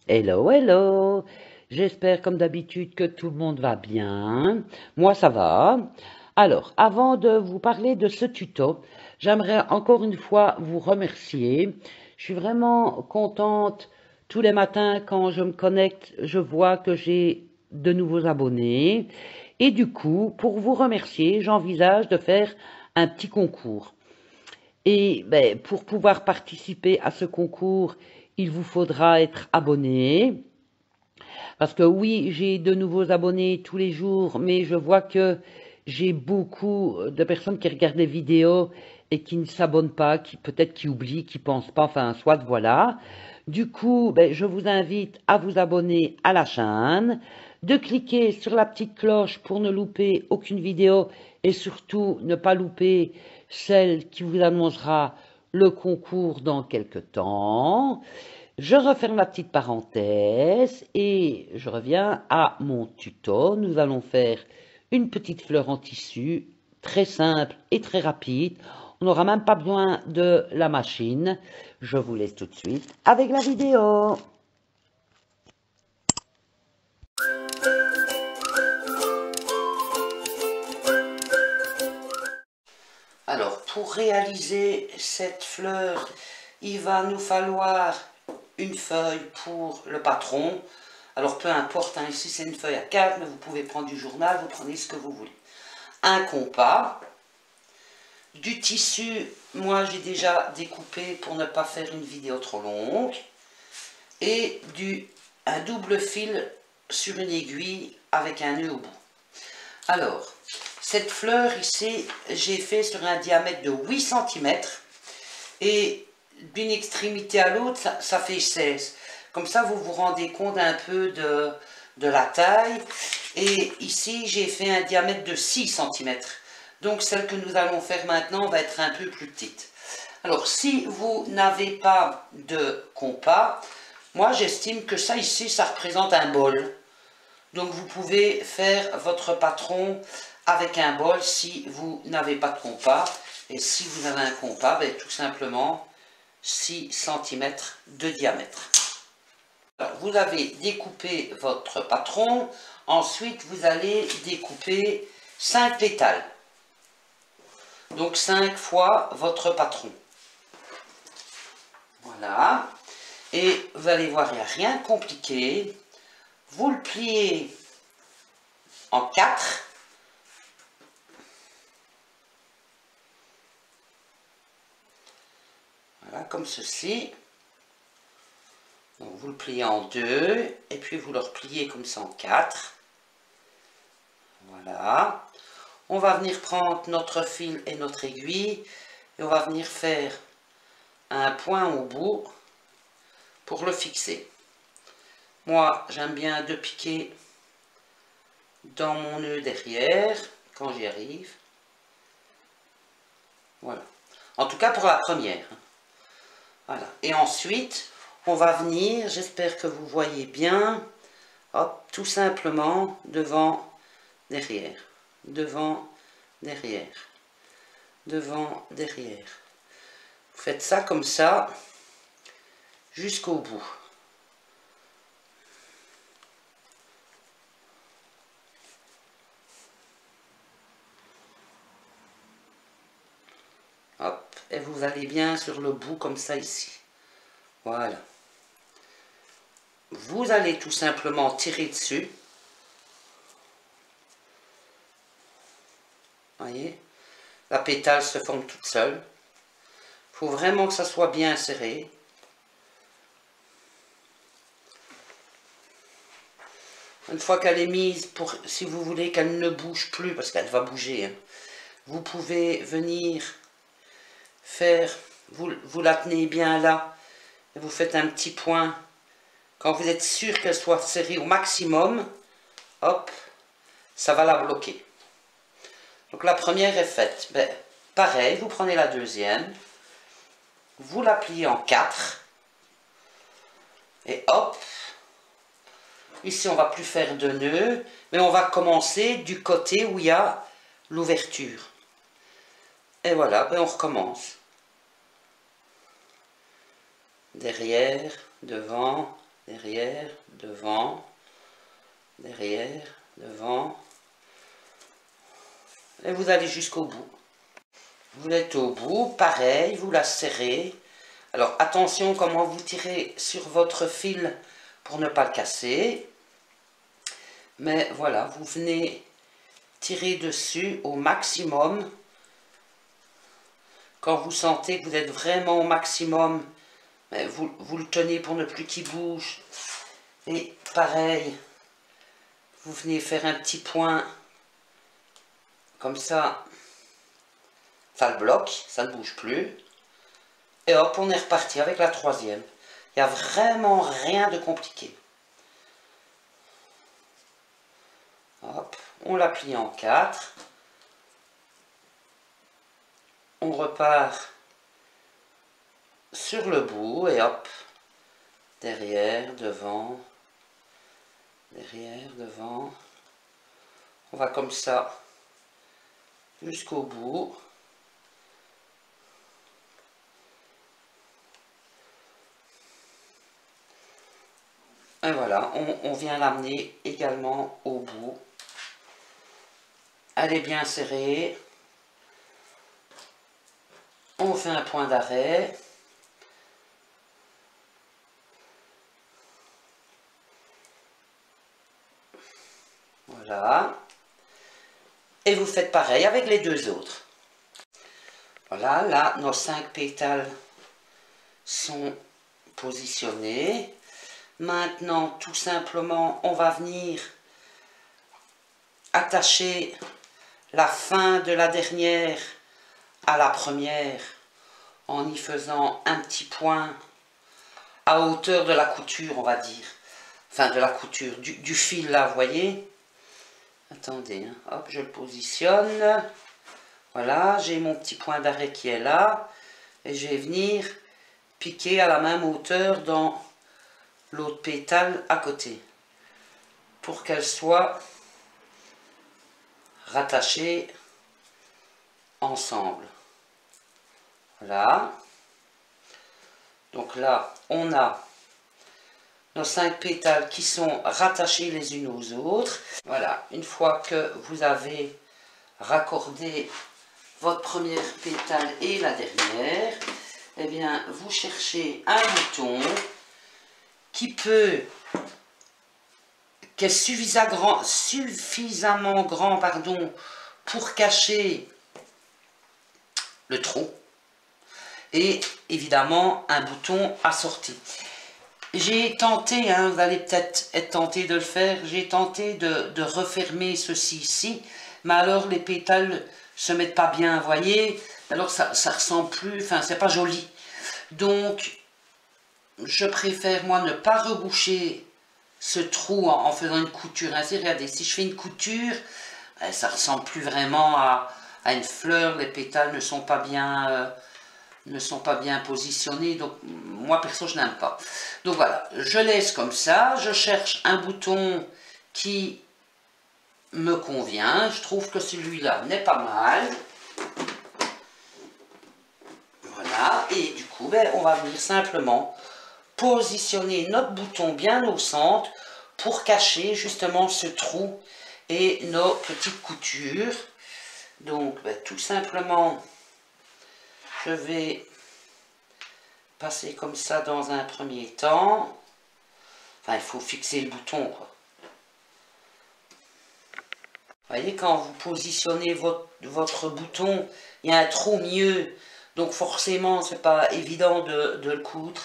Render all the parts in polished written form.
Hello, hello. J'espère comme d'habitude que tout le monde va bien. Moi, ça va. Alors, avant de vous parler de ce tuto, j'aimerais encore une fois vous remercier. Je suis vraiment contente tous les matins quand je me connecte, je vois que j'ai de nouveaux abonnés. Et du coup, pour vous remercier, j'envisage de faire un petit concours. Et ben, pour pouvoir participer à ce concours, il vous faudra être abonné. Parce que oui, j'ai de nouveaux abonnés tous les jours, mais je vois que j'ai beaucoup de personnes qui regardent les vidéos et qui ne s'abonnent pas, qui peut-être qui oublient, qui pensent pas, enfin, soit voilà. Du coup, ben, je vous invite à vous abonner à la chaîne, de cliquer sur la petite cloche pour ne louper aucune vidéo et surtout ne pas louper celle qui vous annoncera le concours dans quelques temps. Je referme la petite parenthèse et je reviens à mon tuto. Nous allons faire une petite fleur en tissu, très simple et très rapide. On n'aura même pas besoin de la machine. Je vous laisse tout de suite avec la vidéo. Alors, pour réaliser cette fleur, il va nous falloir une feuille pour le patron. Alors, peu importe, hein, ici c'est une feuille à 4, mais vous pouvez prendre du journal, vous prenez ce que vous voulez. Un compas, du tissu, moi j'ai déjà découpé pour ne pas faire une vidéo trop longue, et un double fil sur une aiguille avec un nœud au bout. Alors, cette fleur ici, j'ai fait sur un diamètre de 8 cm et d'une extrémité à l'autre, ça fait 16. Comme ça, vous vous rendez compte un peu de la taille. Et ici, j'ai fait un diamètre de 6 cm. Donc, celle que nous allons faire maintenant va être un peu plus petite. Alors, si vous n'avez pas de compas, moi, j'estime que ça ici, ça représente un bol. Donc vous pouvez faire votre patron avec un bol si vous n'avez pas de compas. Et si vous avez un compas, ben, tout simplement 6 cm de diamètre. Alors, vous avez découpé votre patron. Ensuite, vous allez découper 5 pétales. Donc 5 fois votre patron. Voilà. Et vous allez voir, il n'y a rien de compliqué. Vous le pliez en 4. Voilà, comme ceci. Donc vous le pliez en 2, et puis vous le repliez comme ça en 4. Voilà. On va venir prendre notre fil et notre aiguille, et on va venir faire un point au bout pour le fixer. Moi, j'aime bien de piquer dans mon nœud derrière, quand j'y arrive. Voilà. En tout cas pour la première. Voilà. Et ensuite, on va venir, j'espère que vous voyez bien, hop, tout simplement devant, derrière, devant, derrière, devant, derrière. Vous faites ça comme ça, jusqu'au bout. Hop, et vous allez bien sur le bout comme ça ici. Voilà. Vous allez tout simplement tirer dessus. Voyez, la pétale se forme toute seule. Il faut vraiment que ça soit bien serré. Une fois qu'elle est mise, si vous voulez qu'elle ne bouge plus, parce qu'elle va bouger, hein, vous pouvez venir faire, vous la tenez bien là, et vous faites un petit point. Quand vous êtes sûr qu'elle soit serrée au maximum, hop, ça va la bloquer. Donc la première est faite. Ben, pareil, vous prenez la deuxième, vous la pliez en 4, et hop, ici on va plus faire de nœuds, mais on va commencer du côté où il y a l'ouverture. Et voilà, ben on recommence. Derrière, devant, derrière, devant, derrière, devant. Et vous allez jusqu'au bout. Vous êtes au bout, pareil, vous la serrez. Alors attention comment vous tirez sur votre fil pour ne pas le casser. Mais voilà, vous venez tirer dessus au maximum. Quand vous sentez que vous êtes vraiment au maximum, vous le tenez pour ne plus qu'il bouge. Et pareil, vous venez faire un petit point comme ça. Ça le bloque, ça ne bouge plus. Et hop, on est reparti avec la troisième. Il n'y a vraiment rien de compliqué. Hop, on la plie en 4. On repart sur le bout et hop, derrière, devant, derrière, devant. On va comme ça jusqu'au bout. Et voilà, on vient l'amener également au bout. Elle est bien serrée. On fait un point d'arrêt. Voilà. Et vous faites pareil avec les deux autres. Voilà, là, nos 5 pétales sont positionnés. Maintenant, tout simplement, on va venir attacher la fin de la dernière à la première en y faisant un petit point à hauteur de la couture, on va dire. Enfin, de la couture, du fil là, vous voyez. Attendez, hein. Hop, je le positionne. Voilà, j'ai mon petit point d'arrêt qui est là. Et je vais venir piquer à la même hauteur dans l'autre pétale à côté. Pour qu'elle soit rattachée ensemble. Voilà. Donc là, on a nos 5 pétales qui sont rattachés les unes aux autres. Voilà, une fois que vous avez raccordé votre première pétale et la dernière, eh bien, vous cherchez un bouton qui est suffisamment grand, pardon, pour cacher le trou. Et évidemment, un bouton assorti. J'ai tenté, hein, vous allez peut-être être tenté de le faire, j'ai tenté de refermer ceci ici, mais alors les pétales se mettent pas bien, vous voyez, alors ça ressemble plus, enfin c'est pas joli. Donc, je préfère moi ne pas reboucher ce trou en faisant une couture ainsi. Regardez, si je fais une couture, ça ressemble plus vraiment à une fleur, les pétales ne sont pas bien positionnés, donc moi perso je n'aime pas. Donc voilà, je laisse comme ça, je cherche un bouton qui me convient, je trouve que celui-là n'est pas mal. Voilà, et du coup on va venir simplement positionner notre bouton bien au centre pour cacher justement ce trou et nos petites coutures. Donc tout simplement, je vais passer comme ça dans un premier temps. Enfin, il faut fixer le bouton, quoi. Vous voyez, quand vous positionnez votre bouton, il y a un trou au milieu, donc forcément, c'est pas évident de le coudre.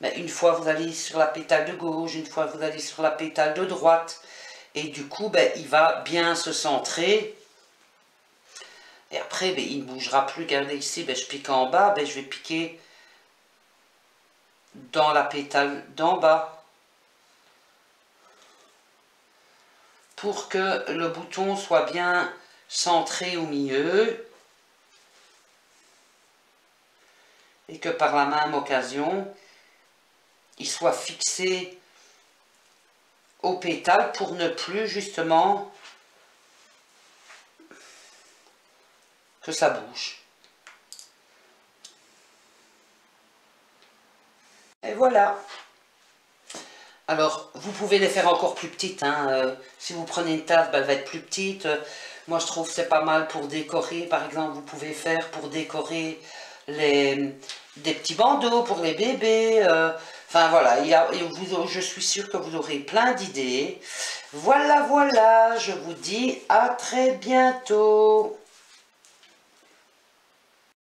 Mais une fois, vous allez sur la pétale de gauche, une fois, vous allez sur la pétale de droite, et du coup, il va bien se centrer. Et après, il ne bougera plus. Regardez ici, je pique en bas, je vais piquer dans la pétale d'en bas. Pour que le bouton soit bien centré au milieu. Et que par la même occasion, il soit fixé au pétale pour ne plus justement que ça bouge. Et voilà. Alors, vous pouvez les faire encore plus petites, hein. Si vous prenez une tarte, ben, elle va être plus petite. Moi, je trouve que c'est pas mal pour décorer. Par exemple, vous pouvez faire pour décorer des petits bandeaux pour les bébés. Enfin, voilà, je suis sûre que vous aurez plein d'idées. Voilà, voilà, je vous dis à très bientôt.